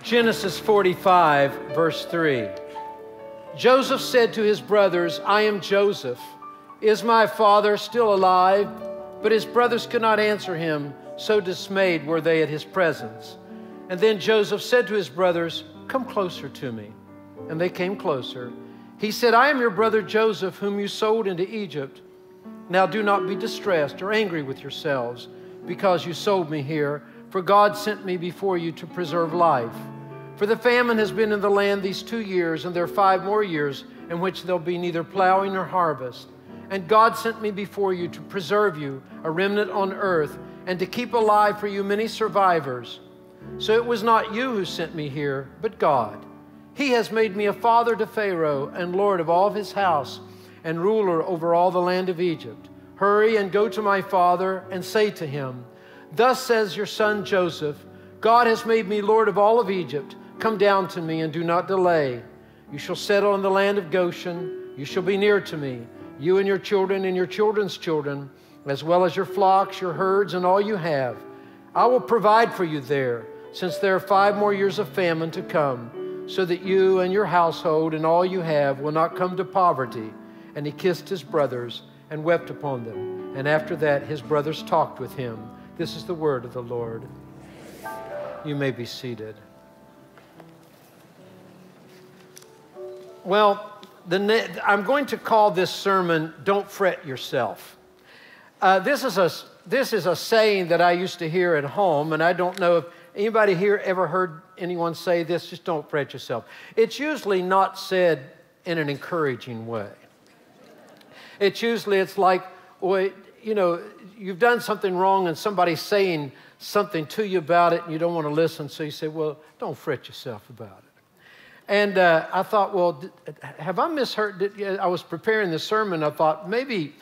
Genesis 45, verse 3. Joseph said to his brothers, I am Joseph. Is my father still alive? But his brothers could not answer him, so dismayed were they at his presence. And then Joseph said to his brothers, come closer to me. And they came closer. He said, I am your brother Joseph, whom you sold into Egypt. Now do not be distressed or angry with yourselves, because you sold me here, for God sent me before you to preserve life. For the famine has been in the land these 2 years, and there are 5 more years in which there'll be neither plowing nor harvest. And God sent me before you to preserve you, a remnant on earth, and to keep alive for you many survivors. So it was not you who sent me here, but God. He has made me a father to Pharaoh and lord of all of his house and ruler over all the land of Egypt. Hurry and go to my father and say to him, thus says your son Joseph, God has made me lord of all of Egypt. Come down to me and do not delay. You shall settle in the land of Goshen. You shall be near to me, you and your children and your children's children, as well as your flocks, your herds, and all you have. I will provide for you there, since there are 5 more years of famine to come, so that you and your household and all you have will not come to poverty. And he kissed his brothers and wept upon them. And after that, his brothers talked with him. This is the word of the Lord. You may be seated. Well, I'm going to call this sermon, Don't Fret Yourself. This is a saying that I used to hear at home, and I don't know if anybody here ever heard anyone say this, just don't fret yourself. It's usually not said in an encouraging way. It's like, well, you know, you've done something wrong and somebody's saying something to you about it and you don't want to listen, so you say, well, don't fret yourself about it. And I thought, well, have I misheard? I was preparing the sermon. I thought, maybe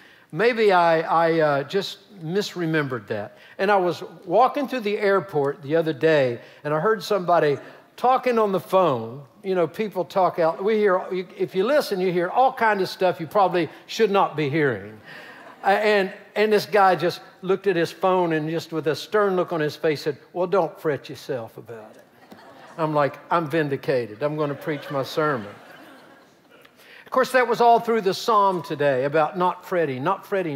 I just misremembered that. And I was walking through the airport the other day, and I heard somebody talking on the phone. You know, people talk out. If you listen, you hear all kinds of stuff you probably should not be hearing. And this guy just looked at his phone and just with a stern look on his face said, well, don't fret yourself about it. I'm like, I'm vindicated. I'm going to preach my sermon. Of course, that was all through the psalm today about not fretting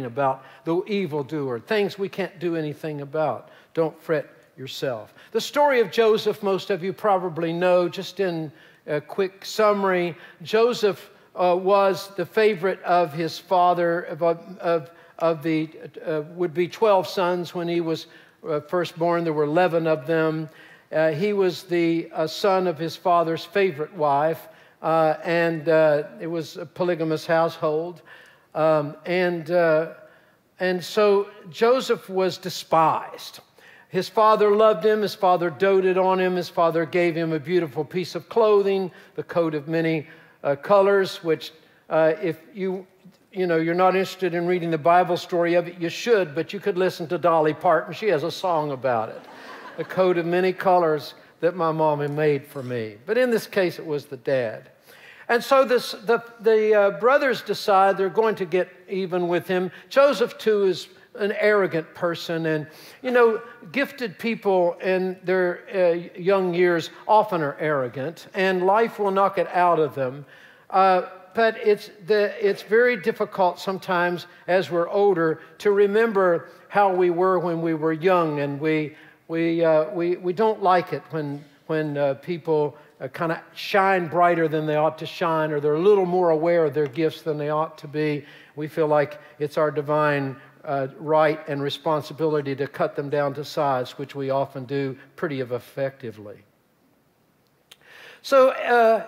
about the evildoer, things we can't do anything about. Don't fret yourself. The story of Joseph, most of you probably know. Just in a quick summary, Joseph was the favorite of his father, of the would be 12 sons when he was first born. There were 11 of them. He was the son of his father's favorite wife, and it was a polygamous household. And so Joseph was despised. His father loved him. His father doted on him. His father gave him a beautiful piece of clothing, the coat of many colors, which if you're not interested in reading the Bible story of it, you should, but you could listen to Dolly Parton. She has a song about it. A coat of many colors that my mom had made for me. But in this case, it was the dad. And so the brothers decide they're going to get even with him. Joseph, too, is an arrogant person. And, you know, gifted people in their young years often are arrogant, and life will knock it out of them. But it's very difficult sometimes as we're older to remember how we were when we were young, and we don't like it when people kind of shine brighter than they ought to shine, or they're a little more aware of their gifts than they ought to be. We feel like it's our divine right and responsibility to cut them down to size, which we often do pretty effectively. So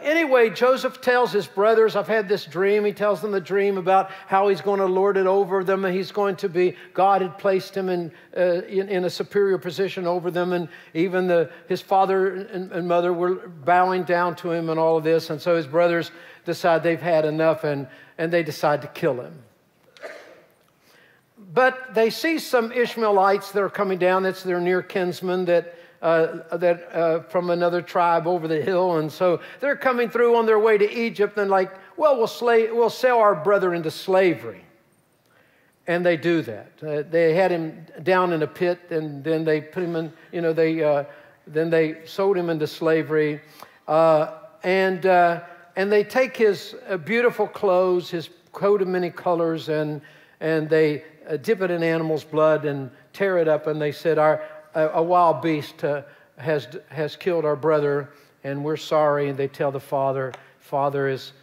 anyway, Joseph tells his brothers, I've had this dream. He tells them the dream about how he's going to lord it over them, and he's going to be, God had placed him in a superior position over them, and even his father and mother were bowing down to him and all of this. And so his brothers decide they've had enough, and they decide to kill him. But they see some Ishmaelites that are coming down. That's their near kinsmen that from another tribe over the hill. And so they're coming through on their way to Egypt, and like, well, we'll sell our brother into slavery. And they do that. They had him down in a pit, and then they put him in, then they sold him into slavery. And they take his beautiful clothes, his coat of many colors, and they dip it in animal's blood and tear it up. And they said, a wild beast has killed our brother, and we're sorry. And they tell the father. Father is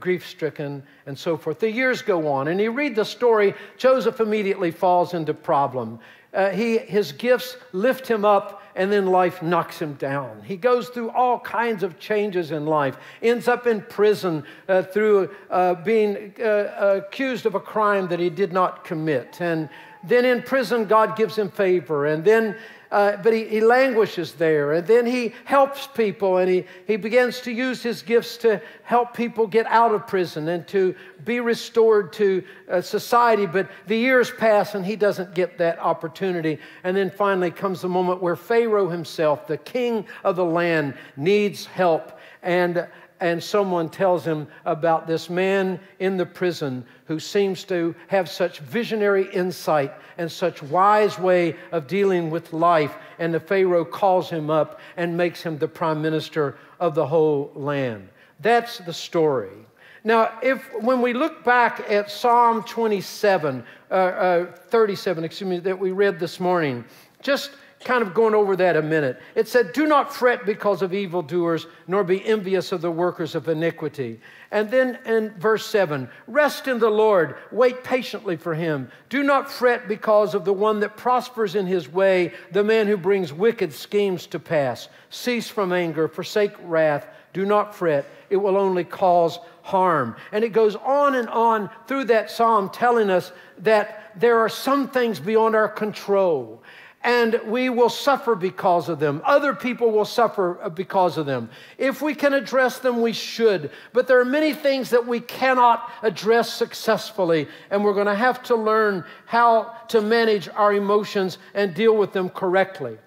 grief-stricken, and so forth. The years go on, and you read the story. Joseph immediately falls into problem. His gifts lift him up, and then life knocks him down. He goes through all kinds of changes in life, ends up in prison through being accused of a crime that he did not commit. And then in prison, God gives him favor, and then but he languishes there, and then he helps people, and he begins to use his gifts to help people get out of prison and to be restored to society. But the years pass, and he doesn't get that opportunity. And then finally comes the moment where Pharaoh himself, the king of the land, needs help, and someone tells him about this man in the prison who seems to have such visionary insight and such wise way of dealing with life. And the Pharaoh calls him up and makes him the prime minister of the whole land. That's the story. Now, when we look back at Psalm 37, that we read this morning, just kind of going over that a minute. It said, do not fret because of evildoers, nor be envious of the workers of iniquity. And then in verse 7, rest in the Lord, wait patiently for him. Do not fret because of the one that prospers in his way, the man who brings wicked schemes to pass. Cease from anger, forsake wrath. Do not fret, it will only cause harm. And it goes on and on through that psalm telling us that there are some things beyond our control, and we will suffer because of them. Other people will suffer because of them. If we can address them, we should. But there are many things that we cannot address successfully, and we're going to have to learn how to manage our emotions and deal with them correctly.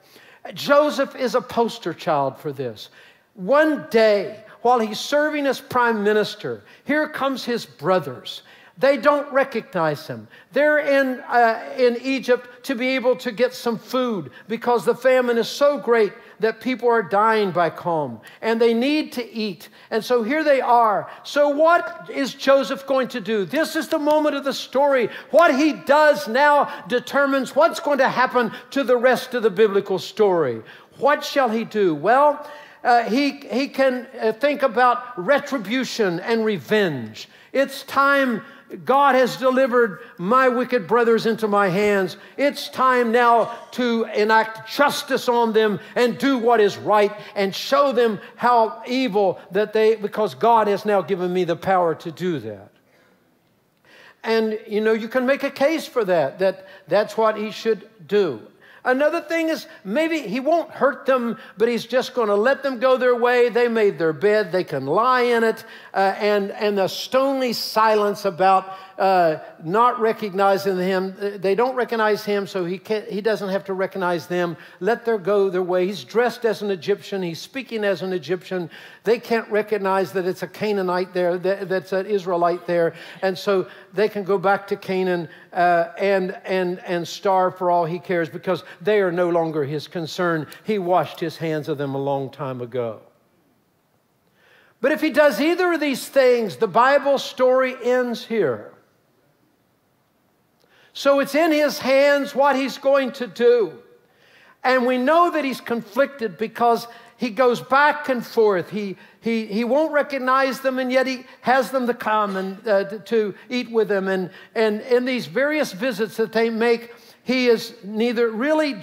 Joseph is a poster child for this. One day, while he's serving as prime minister, here comes his brothers. They don't recognize him. They're in Egypt to be able to get some food because the famine is so great that people are dying back home and they need to eat. And so here they are. So what is Joseph going to do? This is the moment of the story. What he does now determines what's going to happen to the rest of the biblical story. What shall he do? Well, he can think about retribution and revenge. It's time. God has delivered my wicked brothers into my hands. It's time now to enact justice on them and do what is right and show them how evil because God has now given me the power to do that. And, you can make a case for that's what he should do. Another thing is maybe he won't hurt them, but he's just going to let them go their way. They made their bed. They can lie in it. And the stony silence about not recognizing him. They don't recognize him, so he doesn't have to recognize them. Let them go their way. He's dressed as an Egyptian. He's speaking as an Egyptian. They can't recognize that it's a Canaanite there, that's an Israelite there. And so they can go back to Canaan and starve for all he cares because they are no longer his concern. He washed his hands of them a long time ago. But if he does either of these things, the Bible story ends here. So it's in his hands what he's going to do. And we know that he's conflicted because he goes back and forth. He won't recognize them, and yet he has them to come and to eat with them. And in these various visits that they make, he is neither revealing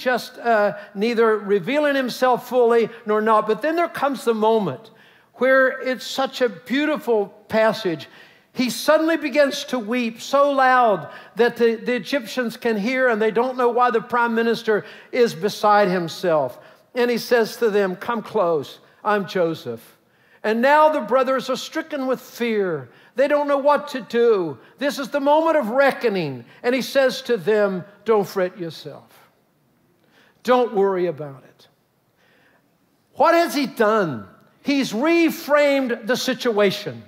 himself fully nor not. But then there comes the moment where it's such a beautiful passage. He suddenly begins to weep so loud that the Egyptians can hear, and they don't know why the prime minister is beside himself. And he says to them, come close, I'm Joseph. And now the brothers are stricken with fear. They don't know what to do. This is the moment of reckoning. And he says to them, don't fret yourself. Don't worry about it. What has he done? He's reframed the situation.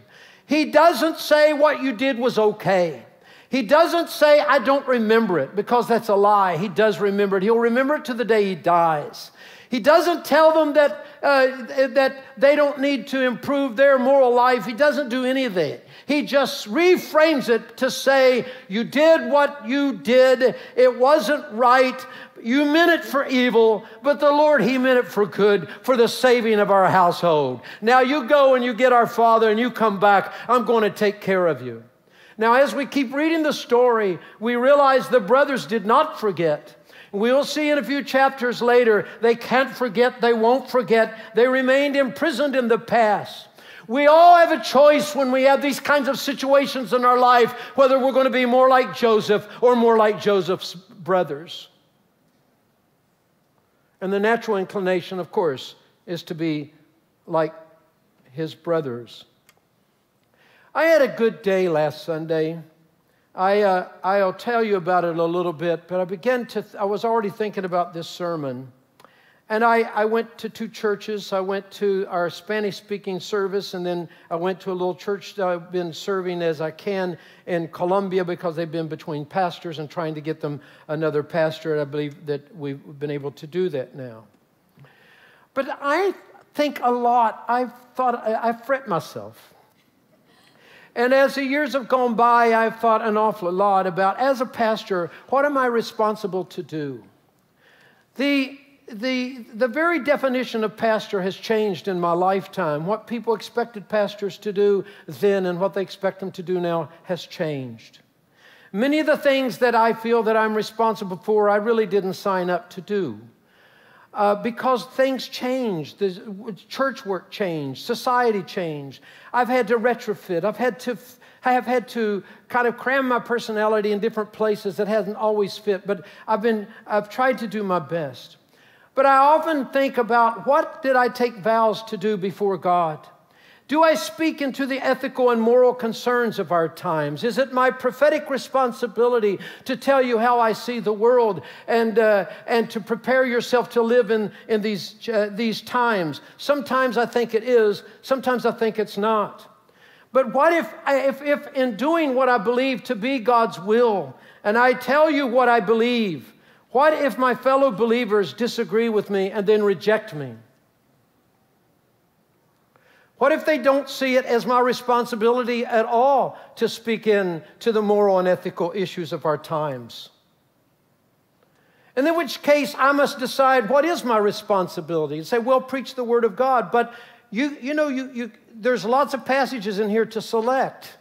He doesn't say what you did was okay. He doesn't say, I don't remember it, because that's a lie. He does remember it. He'll remember it to the day he dies. He doesn't tell them that they don't need to improve their moral life. He doesn't do any of that. He just reframes it to say, you did what you did. It wasn't right. You meant it for evil, but the Lord, He meant it for good, for the saving of our household. Now you go and you get our father and you come back. I'm going to take care of you. Now, as we keep reading the story, we realize the brothers did not forget. We'll see in a few chapters later, they can't forget, they won't forget. They remained imprisoned in the past. We all have a choice when we have these kinds of situations in our life, whether we're going to be more like Joseph or more like Joseph's brothers. And the natural inclination, of course, is to be like his brothers. I had a good day last Sunday. I'll tell you about it a little bit, but I was already thinking about this sermon. And I went to 2 churches. I went to our Spanish-speaking service, and then I went to a little church that I've been serving as I can in Colombia because they've been between pastors and trying to get them another pastor, and I believe that we've been able to do that now. But I think a lot. I fret myself. And as the years have gone by, I've thought an awful lot about, as a pastor, what am I responsible to do? The very definition of pastor has changed in my lifetime. What people expected pastors to do then and what they expect them to do now has changed. Many of the things that I feel that I'm responsible for, I really didn't sign up to do. Because things changed, the church work changed, society changed. I've had to retrofit. I have had to kind of cram my personality in different places that hasn't always fit, but I've tried to do my best. But I often think about, what did I take vows to do before God? Do I speak into the ethical and moral concerns of our times? Is it my prophetic responsibility to tell you how I see the world and to prepare yourself to live in these times? Sometimes I think it is. Sometimes I think it's not. But what if in doing what I believe to be God's will, and I tell you what I believe, what if my fellow believers disagree with me and then reject me? What if they don't see it as my responsibility at all to speak in to the moral and ethical issues of our times? And in which case, I must decide what is my responsibility. And say, well, preach the Word of God. But there's lots of passages in here to select.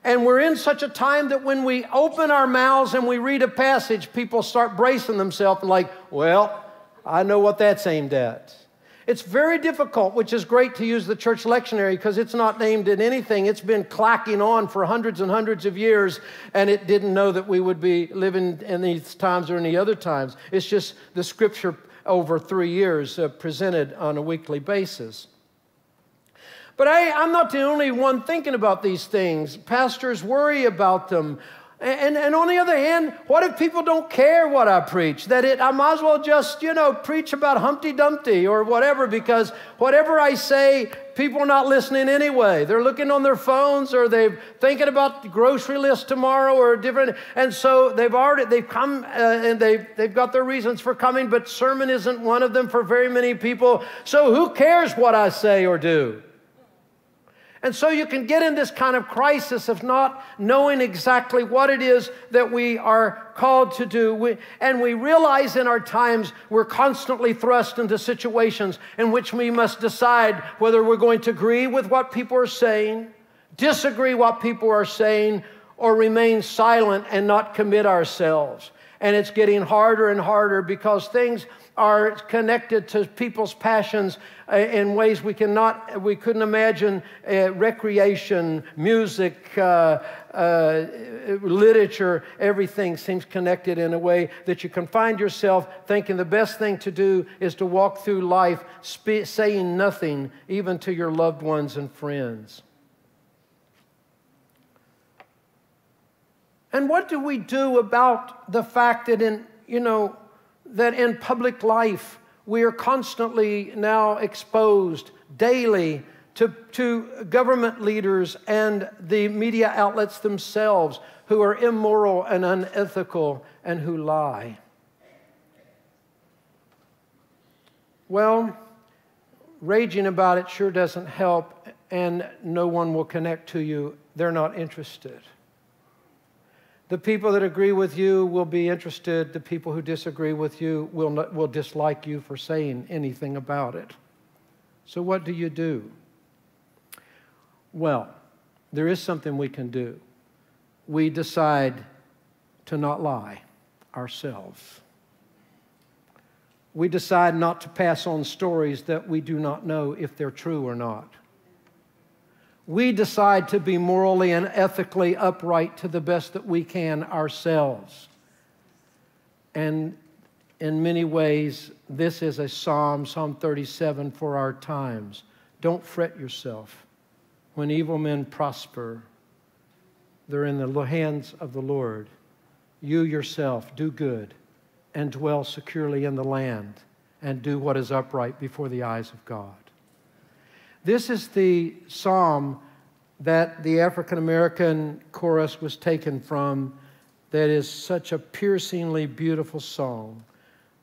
And we're in such a time that when we open our mouths and we read a passage, people start bracing themselves and like, well, I know what that's aimed at. It's very difficult, which is great to use the church lectionary because it's not aimed at anything. It's been clacking on for hundreds and hundreds of years, and it didn't know that we would be living in these times or any other times. It's just the Scripture over 3 years presented on a weekly basis. But I'm not the only one thinking about these things. Pastors worry about them. And on the other hand, what if people don't care what I preach? I might as well just, preach about Humpty Dumpty or whatever, because whatever I say, people are not listening anyway. They're looking on their phones, or they're thinking about the grocery list tomorrow or different. And so they've come and they've got their reasons for coming, but sermon isn't one of them for very many people. So who cares what I say or do? And so you can get in this kind of crisis of not knowing exactly what it is that we are called to do. And we realize in our times we're constantly thrust into situations in which we must decide whether we're going to agree with what people are saying, disagree what people are saying, or remain silent and not commit ourselves. And it's getting harder and harder because things are connected to people's passions in ways we couldn't imagine. Recreation, music, literature, everything seems connected in a way that you can find yourself thinking the best thing to do is to walk through life saying nothing, even to your loved ones and friends. And what do we do about the fact that in public life we are constantly now exposed daily to government leaders and the media outlets themselves who are immoral and unethical and who lie? Well, raging about it sure doesn't help, and no one will connect to you. They're not interested. The people that agree with you will be interested. The people who disagree with you will dislike you for saying anything about it. So what do you do? Well, there is something we can do. We decide to not lie ourselves. We decide not to pass on stories that we do not know if they're true or not. We decide to be morally and ethically upright to the best that we can ourselves. And in many ways, this is a Psalm 37 for our times. Don't fret yourself. When evil men prosper, they're in the hands of the Lord. You yourself do good and dwell securely in the land and do what is upright before the eyes of God. This is the psalm that the African-American chorus was taken from, that is such a piercingly beautiful song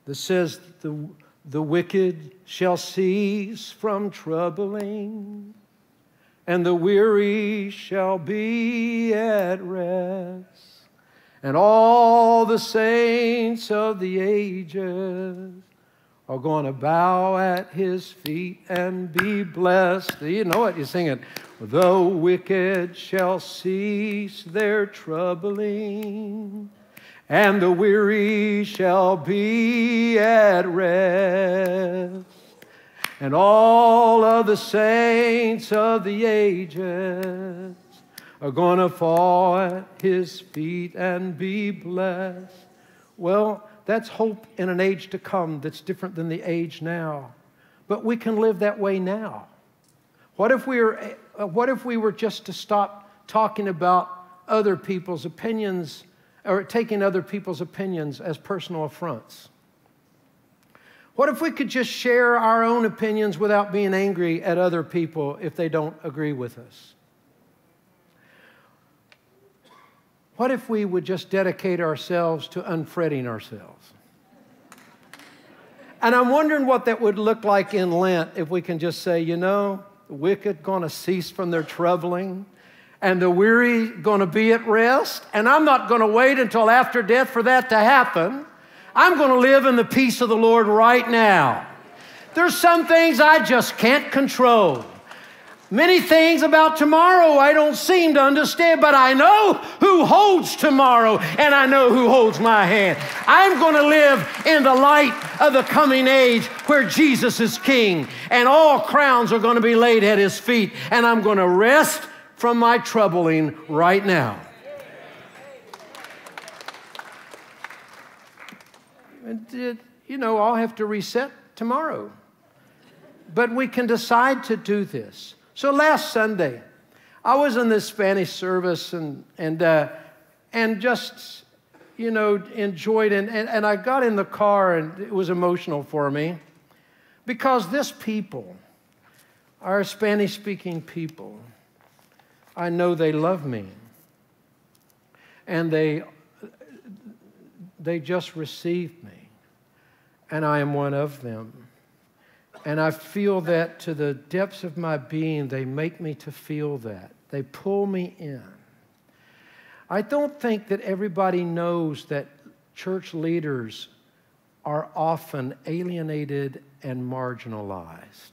that says, the wicked shall cease from troubling, and the weary shall be at rest, and all the saints of the ages are going to bow at His feet and be blessed. You know it, you sing it. The wicked shall cease their troubling, and the weary shall be at rest, and all of the saints of the ages are going to fall at His feet and be blessed. Well, that's hope in an age to come that's different than the age now. But we can live that way now. What if we were just to stop talking about other people's opinions or taking other people's opinions as personal affronts? What if we could just share our own opinions without being angry at other people if they don't agree with us? What if we would just dedicate ourselves to unfretting ourselves? And I'm wondering what that would look like in Lent if we can just say, you know, the wicked going to cease from their troubling, and the weary going to be at rest, and I'm not going to wait until after death for that to happen. I'm going to live in the peace of the Lord right now. There's some things I just can't control. Many things about tomorrow I don't seem to understand, but I know who holds tomorrow, and I know who holds my hand. I'm going to live in the light of the coming age where Jesus is King, and all crowns are going to be laid at His feet, and I'm going to rest from my troubling right now. And, you know, I'll have to reset tomorrow. But we can decide to do this. So last Sunday, I was in this Spanish service and just, you know, enjoyed it. And I got in the car, and it was emotional for me because this people, our Spanish-speaking people, I know they love me. And they just received me. And I am one of them. And I feel that to the depths of my being, they make me to feel that. They pull me in. I don't think that everybody knows that church leaders are often alienated and marginalized.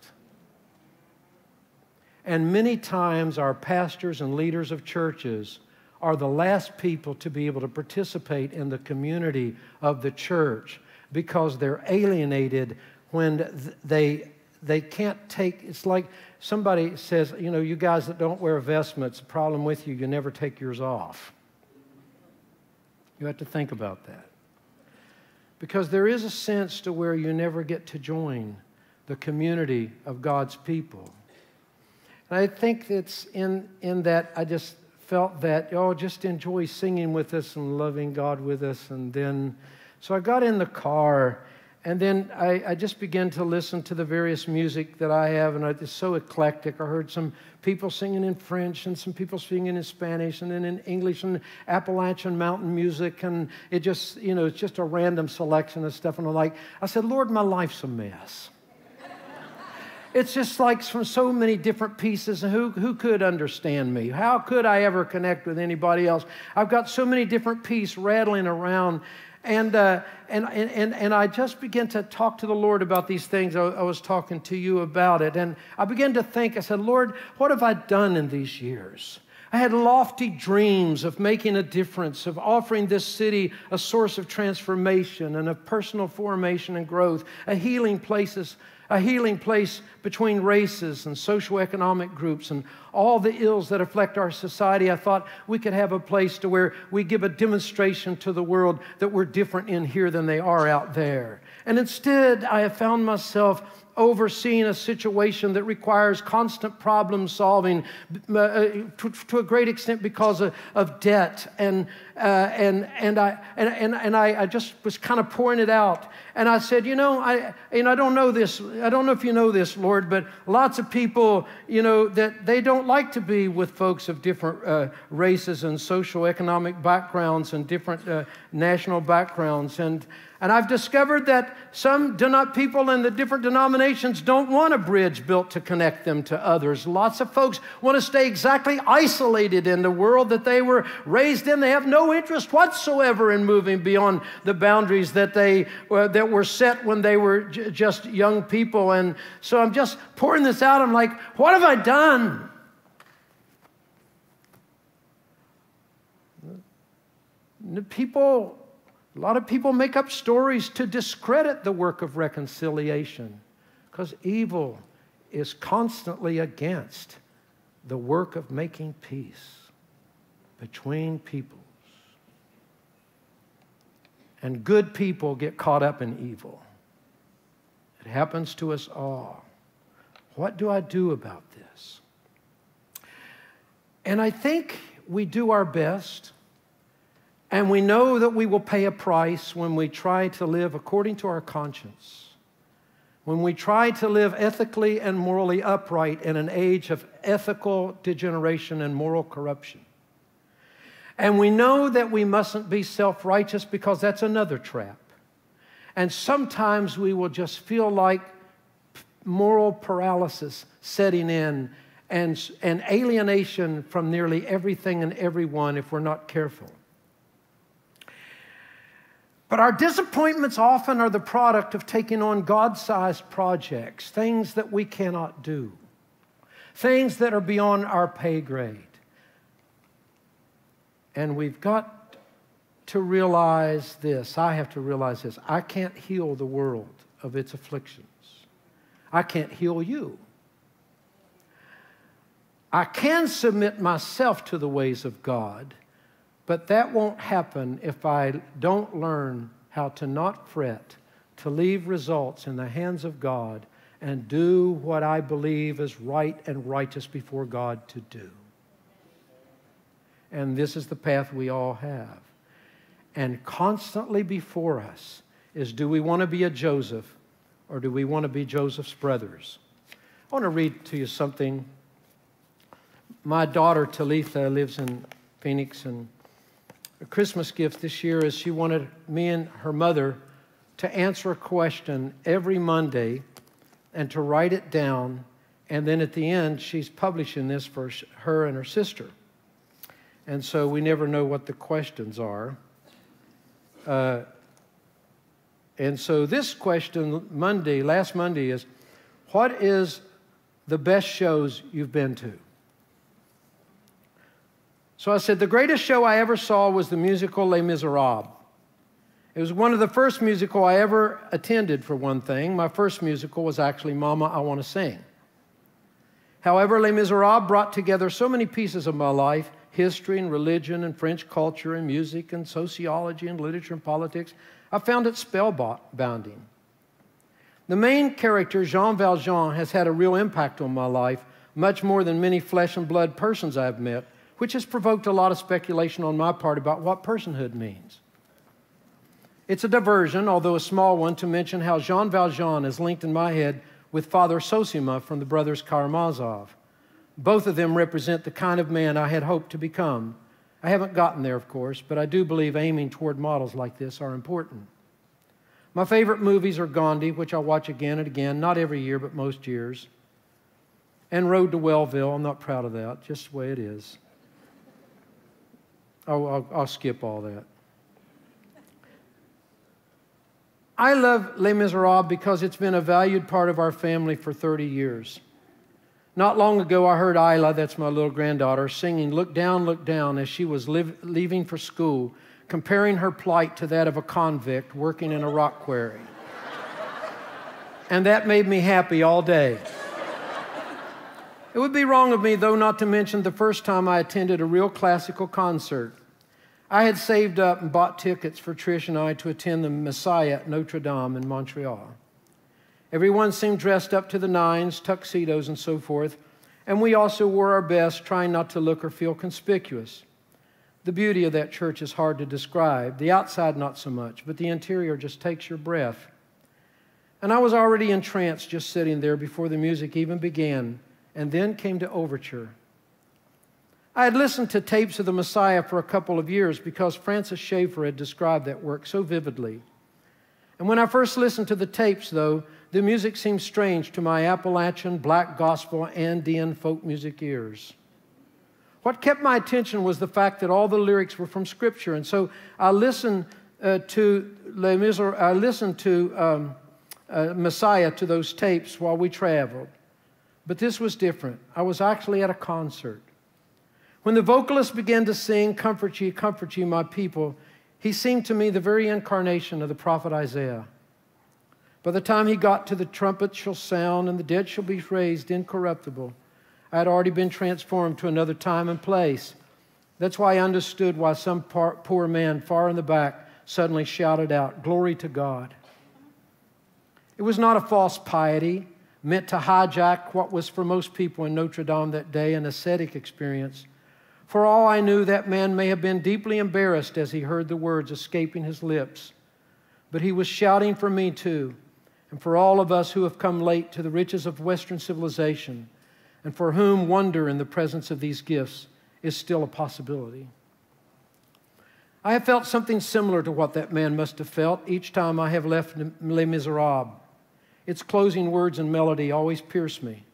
And many times our pastors and leaders of churches are the last people to be able to participate in the community of the church because they're alienated when they can't take. It's like somebody says, you know, you guys that don't wear vestments, the problem with you, you never take yours off. You have to think about that. Because there is a sense to where you never get to join the community of God's people. And I think it's in that I just felt that, oh, just enjoy singing with us and loving God with us. And then, so I got in the car, and then I just began to listen to the various music that I have, and it's so eclectic. I heard some people singing in French and some people singing in Spanish and then in English and Appalachian mountain music, and it just, you know, it's just a random selection of stuff. And I said, Lord, my life's a mess. it's just like from so many different pieces. And who could understand me? How could I ever connect with anybody else? I've got so many different pieces rattling around. And I just began to talk to the Lord about these things. I was talking to you about it. And I began to think, I said, Lord, what have I done in these years? I had lofty dreams of making a difference, of offering this city a source of transformation and of personal formation and growth, a healing place between races and socioeconomic groups and all the ills that afflict our society. I thought we could have a place to where we give a demonstration to the world that we're different in here than they are out there. And instead, I have found myself overseeing a situation that requires constant problem solving to a great extent because of debt. And I just was kind of pouring it out. And I said, I don't know this. I don't know if you know this, Lord, but lots of people, that they don't like to be with folks of different races and socioeconomic backgrounds and different national backgrounds. And I've discovered that some people in the different denominations don't want a bridge built to connect them to others. Lots of folks want to stay exactly isolated in the world that they were raised in. They have no interest whatsoever in moving beyond the boundaries that were set when they were just young people. And so I'm just pouring this out. I'm like, what have I done? A lot of people make up stories to discredit the work of reconciliation because evil is constantly against the work of making peace between peoples. And good people get caught up in evil. It happens to us all. What do I do about this? And I think we do our best. And we know that we will pay a price when we try to live according to our conscience, when we try to live ethically and morally upright in an age of ethical degeneration and moral corruption. And we know that we mustn't be self-righteous because that's another trap. And sometimes we will just feel like moral paralysis setting in and alienation from nearly everything and everyone if we're not careful. But our disappointments often are the product of taking on God-sized projects, things that we cannot do, things that are beyond our pay grade. And we've got to realize this. I have to realize this. I can't heal the world of its afflictions. I can't heal you. I can submit myself to the ways of God, but that won't happen if I don't learn how to not fret, to leave results in the hands of God and do what I believe is right and righteous before God to do. And this is the path we all have. And constantly before us is, do we want to be a Joseph or do we want to be Joseph's brothers? I want to read to you something. My daughter Talitha lives in Phoenix, and a Christmas gift this year is she wanted me and her mother to answer a question every Monday and to write it down. And then at the end, she's publishing this for her and her sister. And so we never know what the questions are. And so this question last Monday is, what is the best shows you've been to? So I said, the greatest show I ever saw was the musical Les Miserables. It was one of the first musicals I ever attended, for one thing. My first musical was actually Mama, I Want to Sing. However, Les Miserables brought together so many pieces of my life, history and religion and French culture and music and sociology and literature and politics. I found it spellbinding. The main character, Jean Valjean, has had a real impact on my life, much more than many flesh and blood persons I've met, which has provoked a lot of speculation on my part about what personhood means. It's a diversion, although a small one, to mention how Jean Valjean is linked in my head with Father Sosima from the brothers Karamazov. Both of them represent the kind of man I had hoped to become. I haven't gotten there, of course, but I do believe aiming toward models like this are important. My favorite movies are Gandhi, which I watch again and again, not every year, but most years. and rode to Wellville. I'm not proud of that, just the way it is. I'll skip all that. I love Les Miserables because it's been a valued part of our family for 30 years. Not long ago, I heard Isla, that's my little granddaughter, singing Look Down, as she was leaving for school, comparing her plight to that of a convict working in a rock quarry. And that made me happy all day. It would be wrong of me, though, not to mention the first time I attended a real classical concert. I had saved up and bought tickets for Trish and I to attend the Messiah at Notre Dame in Montreal. Everyone seemed dressed up to the nines, tuxedos and so forth, and we also wore our best, trying not to look or feel conspicuous. The beauty of that church is hard to describe. The outside, not so much, but the interior just takes your breath. And I was already entranced just sitting there before the music even began, and then came to overture. I had listened to tapes of the Messiah for a couple of years because Francis Schaeffer had described that work so vividly. And when I first listened to the tapes, though, the music seemed strange to my Appalachian, black gospel, Andean folk music ears. What kept my attention was the fact that all the lyrics were from Scripture, and so I listened to Messiah to those tapes while we traveled. But this was different. I was actually at a concert. When the vocalist began to sing, comfort ye, my people, he seemed to me the very incarnation of the prophet Isaiah. By the time he got to the trumpet shall sound and the dead shall be raised incorruptible, I had already been transformed to another time and place. That's why I understood why some poor man far in the back suddenly shouted out, "Glory to God." It was not a false piety meant to hijack what was for most people in Notre Dame that day an ascetic experience. For all I knew, that man may have been deeply embarrassed as he heard the words escaping his lips. But he was shouting for me too, and for all of us who have come late to the riches of Western civilization, and for whom wonder in the presence of these gifts is still a possibility. I have felt something similar to what that man must have felt each time I have left Les Miserables. Its closing words and melody always pierce me.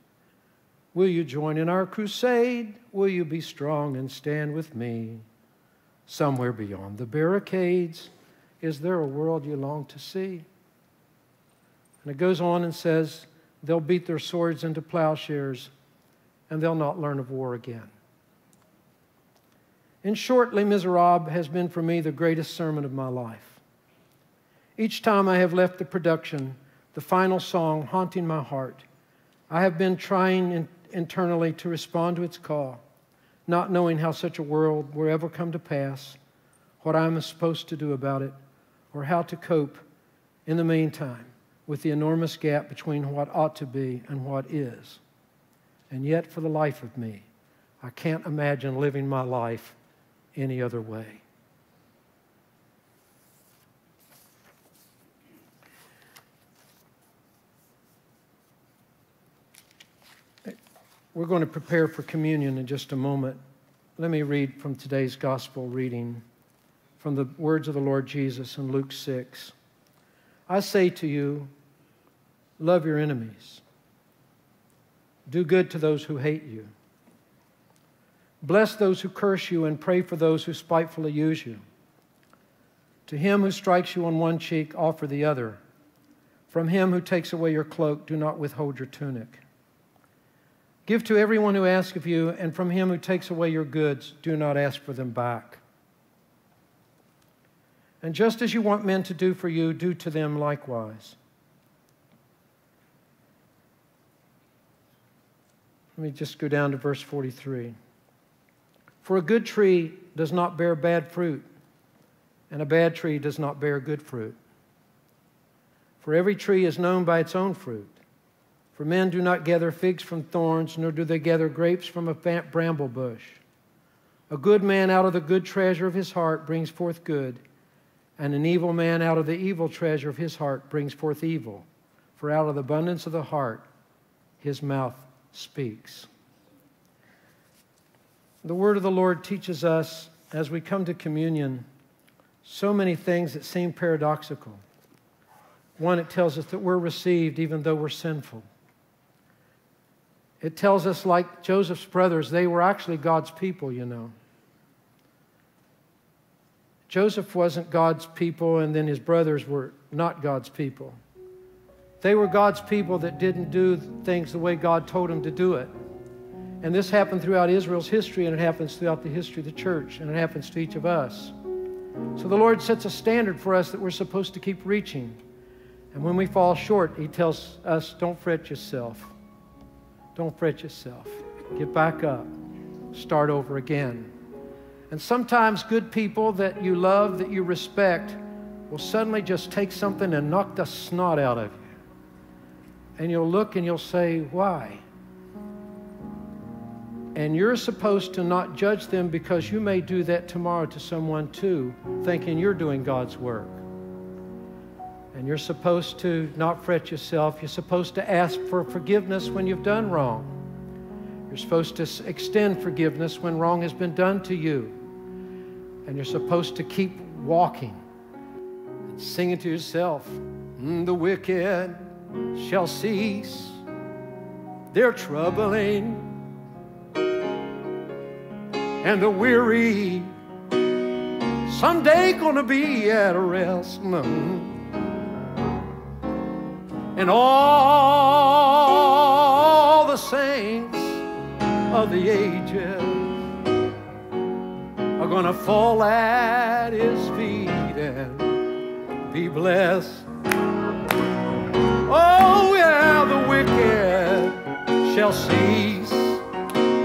Will you join in our crusade? Will you be strong and stand with me? Somewhere beyond the barricades, is there a world you long to see? And it goes on and says, they'll beat their swords into plowshares, and they'll not learn of war again. In short, Les Miserables has been for me the greatest sermon of my life. Each time I have left the production, the final song haunting my heart, I have been trying internally to respond to its call, not knowing how such a world will ever come to pass, what I am supposed to do about it, or how to cope in the meantime with the enormous gap between what ought to be and what is. And yet, for the life of me, I can't imagine living my life any other way. We're going to prepare for communion in just a moment. Let me read from today's gospel reading from the words of the Lord Jesus in Luke 6. I say to you, love your enemies. Do good to those who hate you. Bless those who curse you and pray for those who spitefully use you. To him who strikes you on one cheek, offer the other. From him who takes away your cloak, do not withhold your tunic. Give to everyone who asks of you, and from him who takes away your goods, do not ask for them back. And just as you want men to do for you, do to them likewise. Let me just go down to verse 43. For a good tree does not bear bad fruit, and a bad tree does not bear good fruit. For every tree is known by its own fruit. For men do not gather figs from thorns, nor do they gather grapes from a bramble bush. A good man out of the good treasure of his heart brings forth good, and an evil man out of the evil treasure of his heart brings forth evil. For out of the abundance of the heart, his mouth speaks. The word of the Lord teaches us, as we come to communion, so many things that seem paradoxical. One, it tells us that we're received even though we're sinful. It tells us, like Joseph's brothers, they were actually God's people, you know. Joseph wasn't God's people, and then his brothers were not God's people. They were God's people that didn't do things the way God told them to do it. And this happened throughout Israel's history, and it happens throughout the history of the church, and it happens to each of us. So the Lord sets a standard for us that we're supposed to keep reaching. And when we fall short, He tells us, don't fret yourself. Don't fret yourself. Get back up. Start over again. And sometimes good people that you love, that you respect, will suddenly just take something and knock the snot out of you. And you'll look and you'll say, why? And you're supposed to not judge them, because you may do that tomorrow to someone too, thinking you're doing God's work. And you're supposed to not fret yourself. You're supposed to ask for forgiveness when you've done wrong. You're supposed to extend forgiveness when wrong has been done to you. And you're supposed to keep walking, singing to yourself, the wicked shall cease their troubling, and the weary someday gonna be at rest. And all the saints of the ages are gonna fall at His feet and be blessed. Oh yeah, the wicked shall cease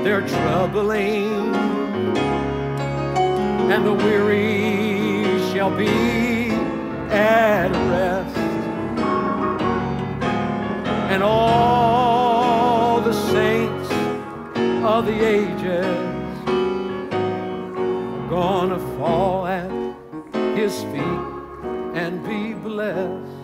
their troubling, and the weary shall be at rest. And all the saints of the ages gonna fall at His feet and be blessed.